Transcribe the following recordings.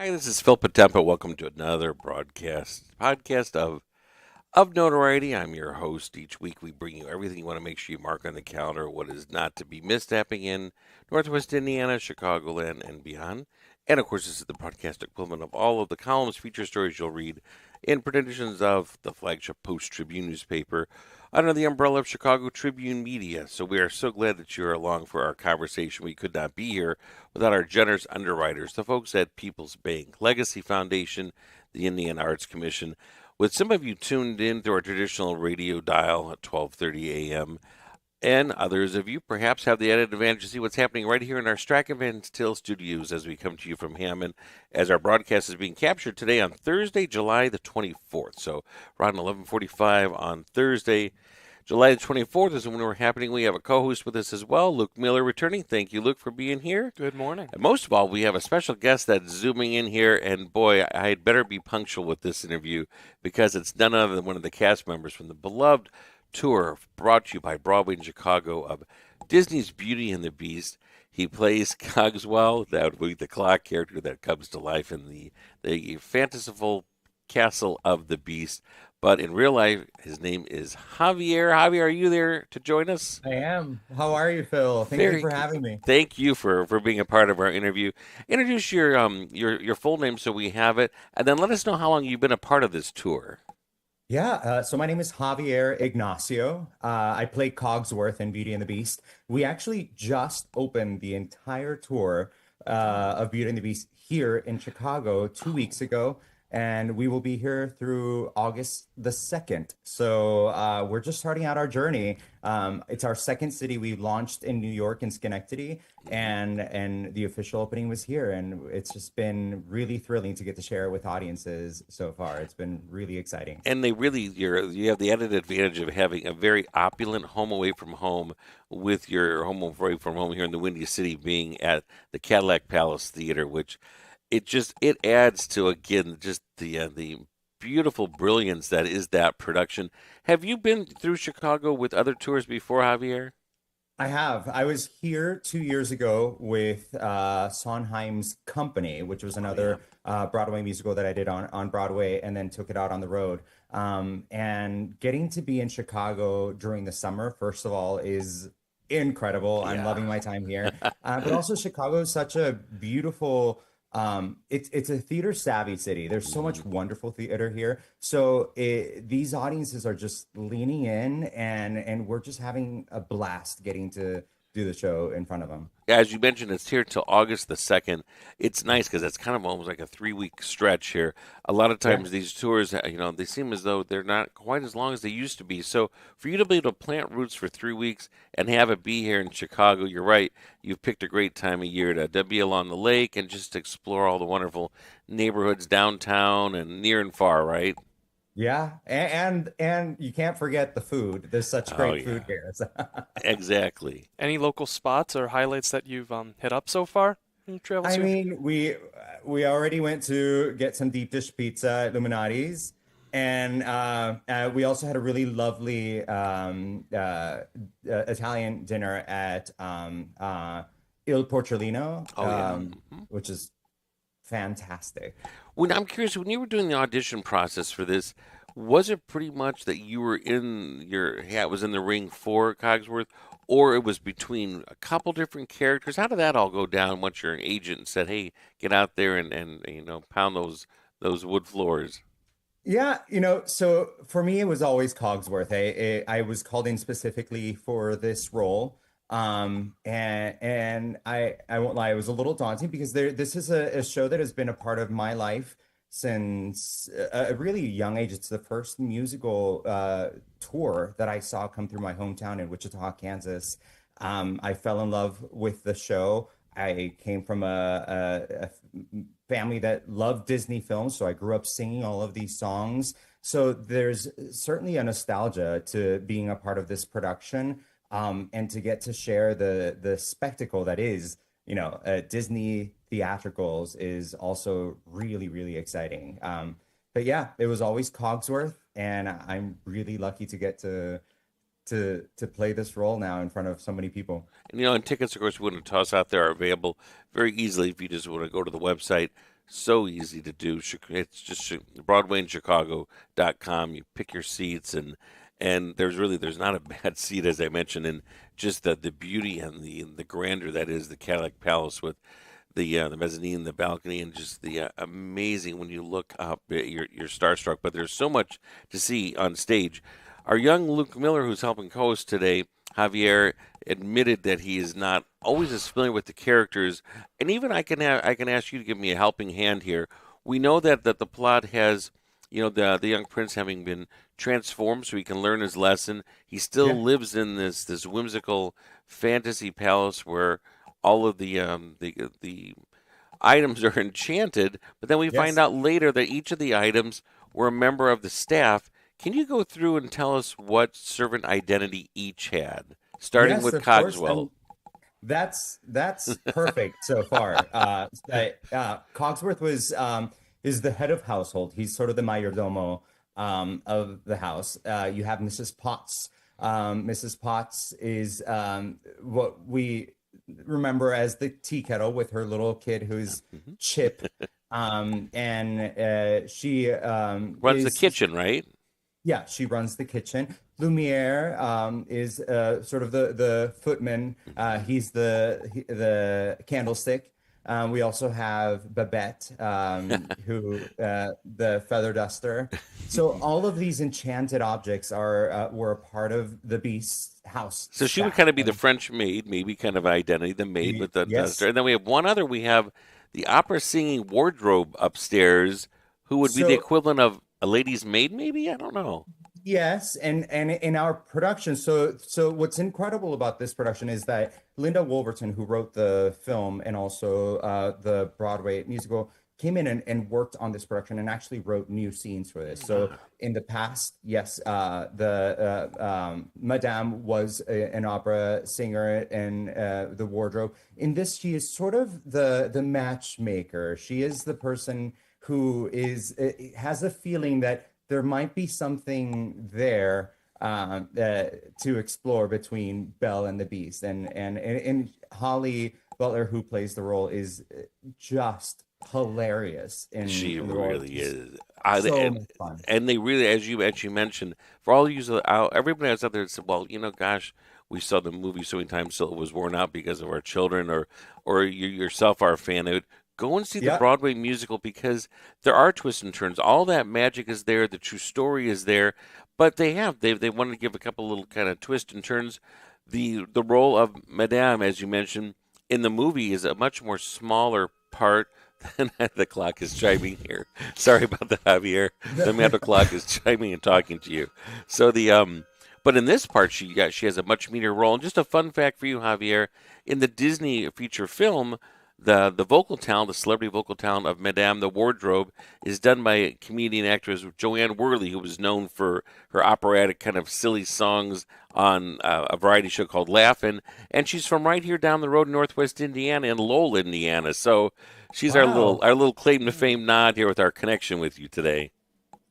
Hi, this is Phil Potempa. Welcome to another podcast of Notoriety. I'm your host. Each week we bring you everything you want to make sure you mark on the calendar, what is not to be missed happening in Northwest Indiana, Chicagoland, and beyond. And of course, this is the podcast equivalent of all of the columns, feature stories you'll read in print editions of the flagship Post Tribune newspaper under the umbrella of Chicago Tribune Media. So we are so glad that you're along for our conversation. We could not be here without our generous underwriters, the folks at People's Bank, Legacy Foundation, the Indian Arts Commission. With some of you tuned in through our traditional radio dial at 12:30 a.m., and others of you perhaps have the added advantage to see what's happening right here in our Strachan Van Til studios as we come to you from Hammond, as our broadcast is being captured today on Thursday, July the 24th. So around 11:45 on Thursday, July the 24th is when we're happening. We have a co-host with us as well, Luke Miller, returning. Thank you, Luke, for being here. Good morning. And most of all, we have a special guest that's zooming in here, and boy, I had better be punctual with this interview because it's none other than one of the cast members from the beloved tour brought to you by Broadway in Chicago of Disney's Beauty and the Beast. He plays Cogswell, that would be the clock character that comes to life in the fanciful castle of the Beast. But in real life, his name is Javier. Javier, are you there to join us? I am. How are you, Phil? Thank you Very for good. having me. Thank you for being a part of our interview. Introduce your full name so we have it, and then let us know how long you've been a part of this tour. So my name is Javier Ignacio. I play Cogsworth in Beauty and the Beast. We actually just opened the entire tour of Beauty and the Beast here in Chicago 2 weeks ago, and we will be here through August the 2nd. So we're just starting out our journey. It's our second city. We launched in New York and Schenectady, and the official opening was here, and it's just been really thrilling to get to share it with audiences so far. It's been really exciting. And you have the added advantage of having a very opulent home away from home, with your home away from home here in the Windy City being at the Cadillac Palace Theater, which it adds to, again, just the beautiful brilliance that is that production. Have you been through Chicago with other tours before, Javier? I have. I was here 2 years ago with Sondheim's Company, which was Oh yeah. another Broadway musical that I did on Broadway and then took it out on the road. And getting to be in Chicago during the summer, first of all, is incredible. I'm Yeah. loving my time here. But also Chicago is such a beautiful, it's a theater savvy city. There's so much wonderful theater here. So these audiences are just leaning in, and we're just having a blast getting to do the show in front of them. As you mentioned, it's here till August the 2nd. It's nice because it's kind of almost like a 3 week stretch here. A lot of Yeah. times these tours, they seem as though they're not quite as long as they used to be. So for you to be able to plant roots for 3 weeks and have it be here in Chicago, you're right. You've picked a great time of year to be along the lake and just explore all the wonderful neighborhoods downtown and near and far, right? Yeah, and you can't forget the food. There's such Oh, great yeah, food here. exactly. Any local spots or highlights that you've hit up so far in your travels I here? mean, we already went to get some deep dish pizza at Illuminati's, and we also had a really lovely Italian dinner at Il Porcellino, Oh yeah. which is fantastic. When I'm curious, when you were doing the audition process for this, was it pretty much that you were in your hat was in the ring for Cogsworth, or it was between a couple different characters? How did that all go down once your agent said, "Hey, get out there and pound those wood floors"? Yeah, so for me, it was always Cogsworth. I was called in specifically for this role. And I won't lie, it was a little daunting because this is a show that has been a part of my life since a really young age. It's the first musical tour that I saw come through my hometown in Wichita, Kansas. I fell in love with the show. I came from a family that loved Disney films, so I grew up singing all of these songs. So there's certainly a nostalgia to being a part of this production, and to get to share the spectacle that is, Disney theatricals is also really, really exciting. But yeah, it was always Cogsworth, and I'm really lucky to get to play this role now in front of so many people. And tickets, of course, we want to toss out there are available very easily if you just want to go to the website So easy to do. It's just BroadwayInChicago.com. You pick your seats, and there's not a bad seat, as I mentioned, and just the beauty and the grandeur that is the Cadillac Palace with the mezzanine, the balcony, and just the amazing when you look up, you're starstruck. But there's so much to see on stage. Our young Luke Miller, who's helping co-host today, Javier, admitted that he is not always as familiar with the characters, and even I can ask you to give me a helping hand here. We know that the plot has, the young prince having been transformed so he can learn his lesson. He still Yeah. lives in this whimsical fantasy palace where all of the items are enchanted, but then we find Yes. out later that each of the items were a member of the staff. Can you go through and tell us what servant identity each had, starting Yes, with of course. Cogswell? And that's perfect so far. Cogsworth is the head of household. He's sort of the mayordomo of the house. You have Mrs. Potts. Mrs. Potts is what we remember as the tea kettle with her little kid who's Mhm. Chip. And she Runs the kitchen, right? yeah, she runs the kitchen. Lumiere is sort of the footman. He's the candlestick. We also have Babette, who the feather duster. So all of these enchanted objects were a part of the Beast's house So she would staff. kind of be the And French maid, maybe kind of identity, the maid with the duster. yes, And then we have one other. We have the opera singing wardrobe upstairs, who would be the so equivalent of a lady's maid, maybe? I don't know. yes, and in our production, so what's incredible about this production is that Linda Wolverton, who wrote the film and also the Broadway musical, came in and worked on this production and actually wrote new scenes for this. So Ah, in the past, yes, the Madame was an opera singer in the wardrobe. In this, she is sort of the matchmaker. She is the person who has a feeling that there might be something there to explore between Belle and the Beast, and Holly Butler, who plays the role, is just hilarious she in the role. really It's is. so And much fun. they really, as you mentioned, for all you out, everybody else out there said, well, gosh, we saw the movie so many times till it was worn out because of our children, or you yourself are a fan of it. Go and see the Yep. Broadway musical because there are twists and turns. All that magic is there. The true story is there, but they wanted to give a couple little kind of twists and turns. The role of Madame, as you mentioned, in the movie is a much more smaller part. than the clock is chiming here. Sorry about that, Javier. The metal clock is chiming and talking to you. So but in this part, she has a much meaner role. And just a fun fact for you, Javier, in the Disney feature film, the vocal talent, the celebrity vocal talent of Madame the Wardrobe, is done by comedian actress Joanne Worley, who was known for her operatic kind of silly songs on a variety show called Laugh-In, and she's from right here down the road in Northwest Indiana, in Lowell, Indiana. So she's Wow. our little claim to fame nod here with our connection with you today.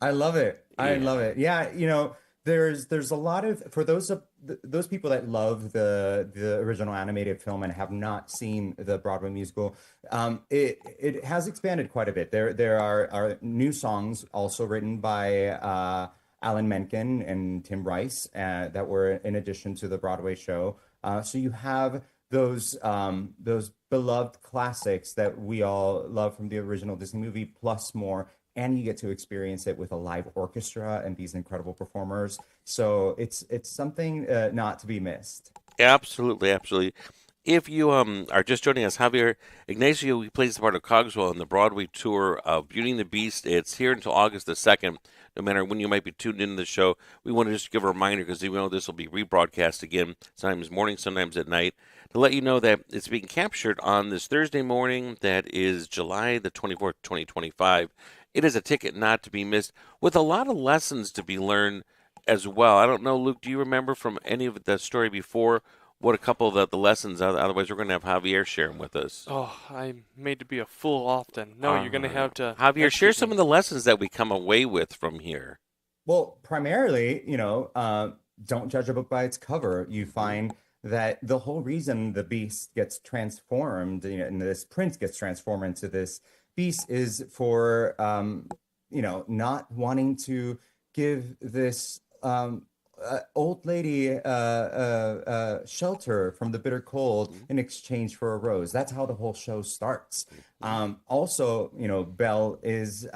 I love it. I love Yeah. it. Yeah, there's a lot of for those people that love the original animated film and have not seen the Broadway musical, it has expanded quite a bit. There are new songs also written by Alan Menken and Tim Rice that were in addition to the Broadway show. So you have those beloved classics that we all love from the original Disney movie, plus more, and you get to experience it with a live orchestra and these incredible performers. So it's something not to be missed. Absolutely, absolutely. If you are just joining us, Javier Ignacio, he plays the part of Cogswell in the Broadway tour of Beauty and the Beast. It's here until August the 2nd. No matter when you might be tuned into the show, we want to just give a reminder because we know this will be rebroadcast again, sometimes morning, sometimes at night, to let you know that it's being captured on this Thursday morning. That is July the 24th, 2025. It is a ticket not to be missed with a lot of lessons to be learned as well. I don't know, Luke, do you remember from any of the story before what a couple of the lessons are? Otherwise, we're going to have Javier share them with us. Oh, I'm made to be a fool often. No, you're gonna have to Javier, share educate some me. of the lessons that we come away with from here. Well, primarily, don't judge a book by its cover. You Hmm. find that the whole reason the beast gets transformed, and this prince gets transformed into this Beast is for not wanting to give this old lady shelter from the bitter cold Mhm. in exchange for a rose. That's how the whole show starts. Mhm. Also, Belle is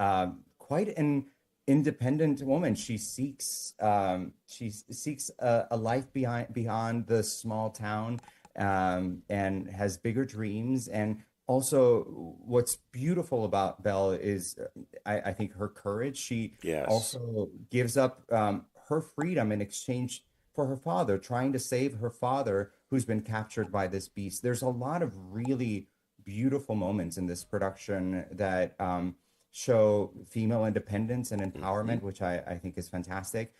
quite an independent woman. She seeks a life beyond the small town, and has bigger dreams. And also, what's beautiful about Belle is, I think, her courage. She Yes. also gives up her freedom in exchange for her father, trying to save her father who's been captured by this beast. There's a lot of really beautiful moments in this production that show female independence and Mhm. empowerment, which I think is fantastic.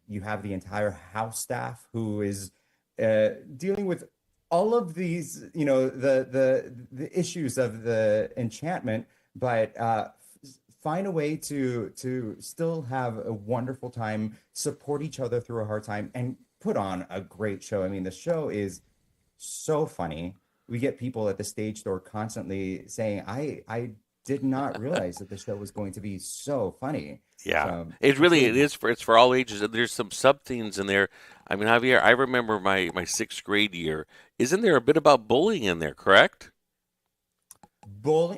You have the entire house staff who is dealing with all of these, the issues of the enchantment, but find a way to still have a wonderful time, support each other through a hard time, and put on a great show. I mean, the show is so funny. We get people at the stage door constantly saying, I did not realize that the show was going to be so funny. Yeah, So it it's really really it is beautiful. for it's for all ages. And there's some sub themes in there. I mean, Javier, I remember my sixth grade year. Isn't there a bit about bullying in there? Correct?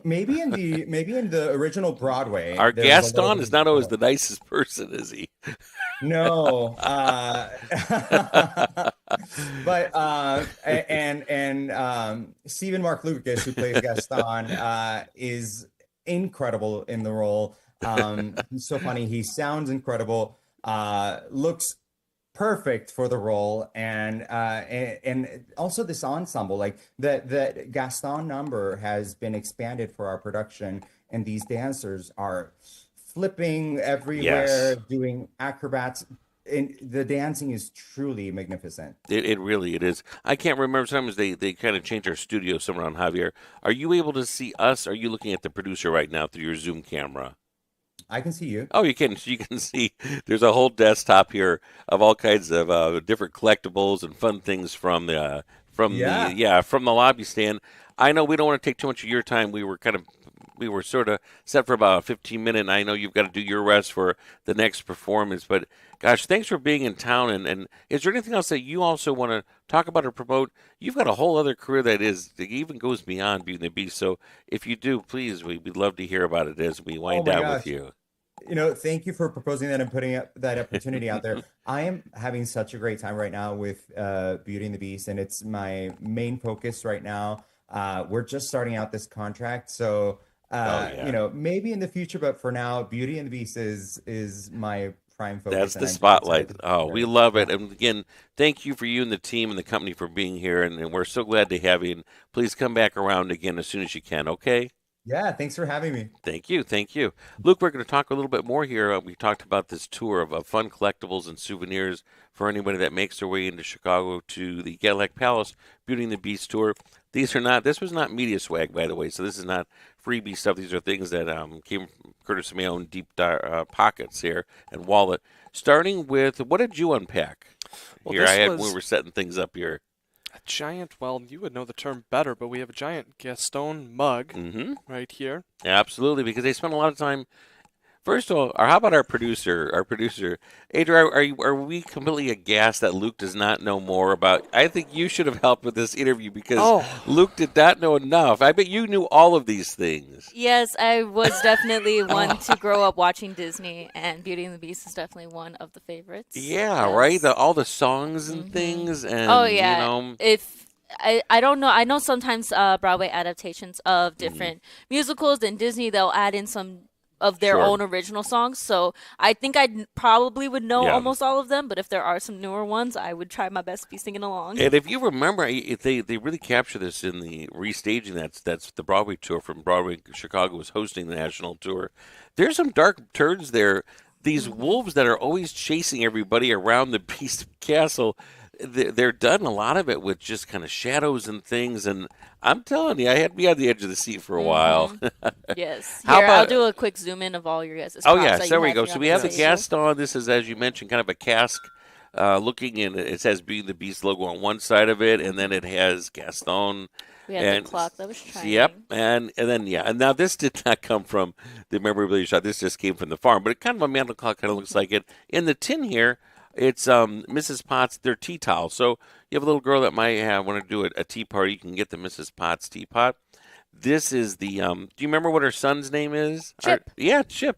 Maybe in the original Broadway, Our there was a little Gaston bit is of not always bullying. the nicest person, is he? No, but Stephen Mark Lucas, who plays Gaston, is incredible in the role. He's so funny. He sounds incredible. Looks perfect for the role, and also this ensemble, like that Gaston number has been expanded for our production, and these dancers are flipping everywhere, Yes, doing acrobats, and the dancing is truly magnificent. it really it is. I can't remember. Sometimes they kind of change our studio somewhere on Javier. Are you able to see us? Are you looking at the producer right now through your Zoom camera? I can see you. Oh, you can. You can see there's a whole desktop here of all kinds of different collectibles and fun things from the Yeah. yeah from the lobby stand. I know we don't want to take too much of your time. We were sort of set for about a 15 minute. And I know you've got to do your rest for the next performance. But gosh, thanks for being in town. And is there anything else that you also want to talk about or promote? You've got a whole other career that even goes beyond Beauty and the Beast. So if you do, please, we'd love to hear about it as we Oh wind my down with gosh. you. Thank you for proposing that and putting up that opportunity out there. I am having such a great time right now with Beauty and the Beast, and it's my main focus right now. We're just starting out this contract, so Oh yeah. maybe in the future, but for now, Beauty and the Beast is my prime That's focus, and the I'm so excited spotlight. to Oh, share we it. love Yeah. it. And again, thank you for you and the team and the company for being here. And we're so glad to have you. And please come back around again as soon as you can, okay? Yeah, thanks for having me. Thank you. Thank you. Luke, we're going to talk a little bit more here. We talked about this tour of fun collectibles and souvenirs for anybody that makes their way into Chicago to the Cadillac Palace Beauty and the Beast tour. This was not media swag, by the way, so this is not freebie stuff. These are things that came courtesy of my own deep pockets here and wallet. Starting with, what did you unpack? Well, Here, I this had when we was were setting things up here. a giant, well, you would know the term better, but we have a giant Gaston mug Mm-hmm. right here. Absolutely, because they spent a lot of time. First of all, or how about our producer? Our producer, Adrian, are we completely aghast that Luke does not know more about? I think you should have helped with this interview because Oh, Luke did not know enough. I bet you knew all of these things. Yes, I was definitely one oh, to grow up watching Disney, and Beauty and the Beast is definitely one of the favorites. Yeah, right. Yes. All the songs and Mm-hmm. things, Oh and yeah. If I don't know. I know sometimes Broadway adaptations of mhm, different musicals and Disney they'll add in some of their sure, own original songs. So I think probably would know yeah. almost all of them. But if there are some newer ones, I would try my best to be singing along. And if you remember, if they really capture this in the restaging. That's the Broadway tour from Broadway. Chicago was hosting the national tour. There's some dark turns there. These Hmm. wolves that are always chasing everybody around the Beast Castle. They're done a lot of it with just kind of shadows and things. And I'm telling you, I had me on the edge of the seat for a while. Hmm. Yes. How Here, I'll about? do a quick zoom in of all your guys' Oh props yes, that you there we have go. here So on we the have the yes. table. Gaston. This is, as you mentioned, kind of a cask looking, and it says Beauty and the Beast logo on one side of it, and then it has Gaston. We had And the clock that was shining. yep, and then and now this did not come from the memorabilia shop. This just came from the farm, but it kind of a mantle clock kind of looks like it. In the tin here, it's Mrs. Potts their tea towel. So you have a little girl that might want to do a tea party. You can get the Mrs. Potts teapot. This is the. Do you remember what her son's name is? Chip. Yeah, Chip.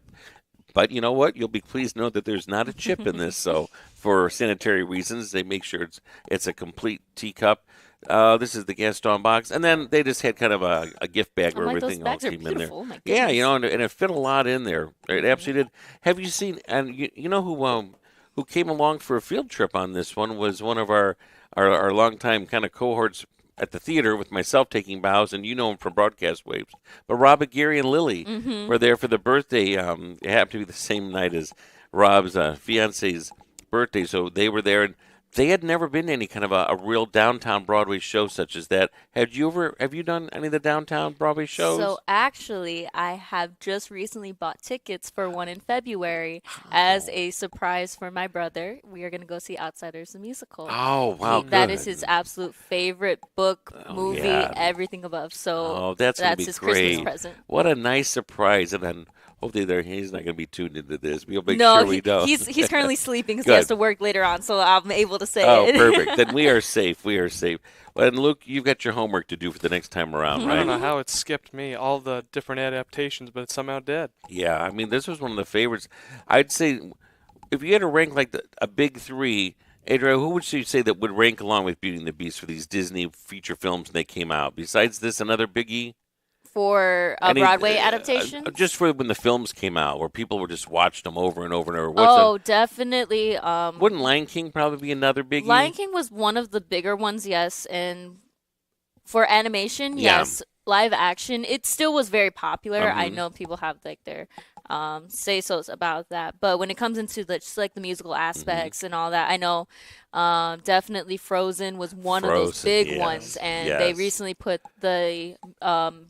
But you know what? You'll be pleased to know that there's not a chip in this. So for sanitary reasons, they make sure it's a complete teacup. This is the Gaston box, and then they just had kind of a gift bag where Those everything all bags are came in there. beautiful. My Yeah, goodness. and it fit a lot in there. It absolutely did. Have you seen? And you know who came along for a field trip on this one was one of our longtime kind of cohorts at the theater with myself taking bows, and you know him from Broadcast Waves. But Rob, Gary, and Lily were there for the birthday. It happened to be the same night as Rob's fiance's birthday, so they were there, and they had never been to any kind of a real downtown Broadway show such as that. Have you done any of the downtown Broadway shows? So actually, I have just recently bought tickets for one in February as a surprise for my brother. We are going to go see Outsiders the musical. Oh, wow, That good. is his absolute favorite book, movie, yeah. everything above. So That's gonna be his great. Christmas present. What a nice surprise! And then hopefully he's not going to be tuned into this. We'll make No, sure we don't. he's currently sleeping because he Good. has to work later on, so I'm able to say Oh, it. perfect. Then we are safe. We are safe. Well, and Luke, you've got your homework to do for the next time around, I don't right? know how it skipped me, all the different adaptations, but it somehow did. Yeah, I mean, this was one of the favorites. I'd say if you had to rank like a big three, Adrian, who would you say that would rank along with Beauty and the Beast for these Disney feature films when they came out? Besides this, another biggie? For Any- Broadway adaptation? Just for when the films came out, where people were just watching them over and over and over. Definitely. Wouldn't Lion King probably be another biggie? Lion King was one of the bigger ones, yes. And for animation, Yeah. yes. Live action, it still was very popular. I Mhm. know people have like their say-sos about that. But when it comes into just like the musical Mm-hmm. aspects and all that, I know definitely Frozen was one of those Frozen, big yes, ones. And they yes. recently put the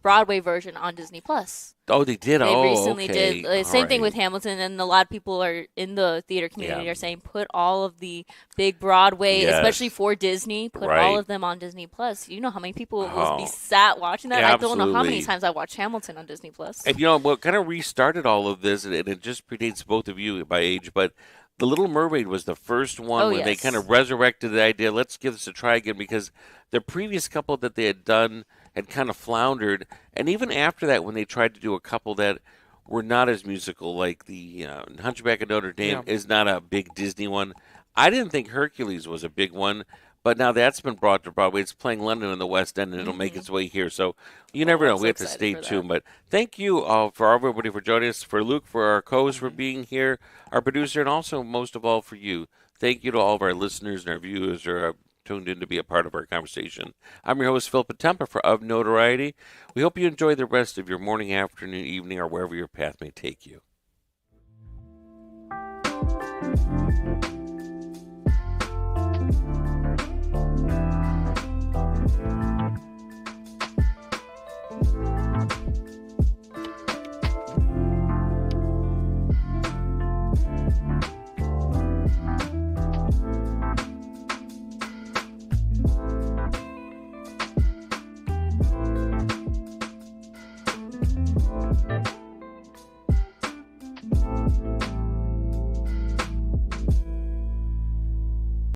Broadway version on Disney Plus. Oh, they did. They Oh, recently okay. did. All Same thing right. with Hamilton, and a lot of people are in the theater community Yeah. are saying put all of the big Broadway, Yes. especially for Disney, put Right. all of them on Disney Plus. You know how many people will Oh. be sat watching that? I don't know how many Absolutely. times I watched Hamilton on Disney Plus. And you know what kind of restarted all of this, and it just predates both of you by age, but The Little Mermaid was the first one Oh, when they yes. kind of resurrected the idea, let's give this a try again, because the previous couple that they had done had kind of floundered. And even after that, when they tried to do a couple that were not as musical, like the Hunchback of Notre Dame Yeah. is not a big Disney one. I didn't think Hercules was a big one. But now that's been brought to Broadway. It's playing London in the West End, and it'll make its way here. So you never know. I'm so We have to excited stay for that. tuned. But thank you for everybody for joining us, for Luke, for our co-host for being here, our producer, and also most of all for you. Thank you to all of our listeners and our viewers who are tuned in to be a part of our conversation. I'm your host, Phil Potempa of Notoriety. We hope you enjoy the rest of your morning, afternoon, evening, or wherever your path may take you.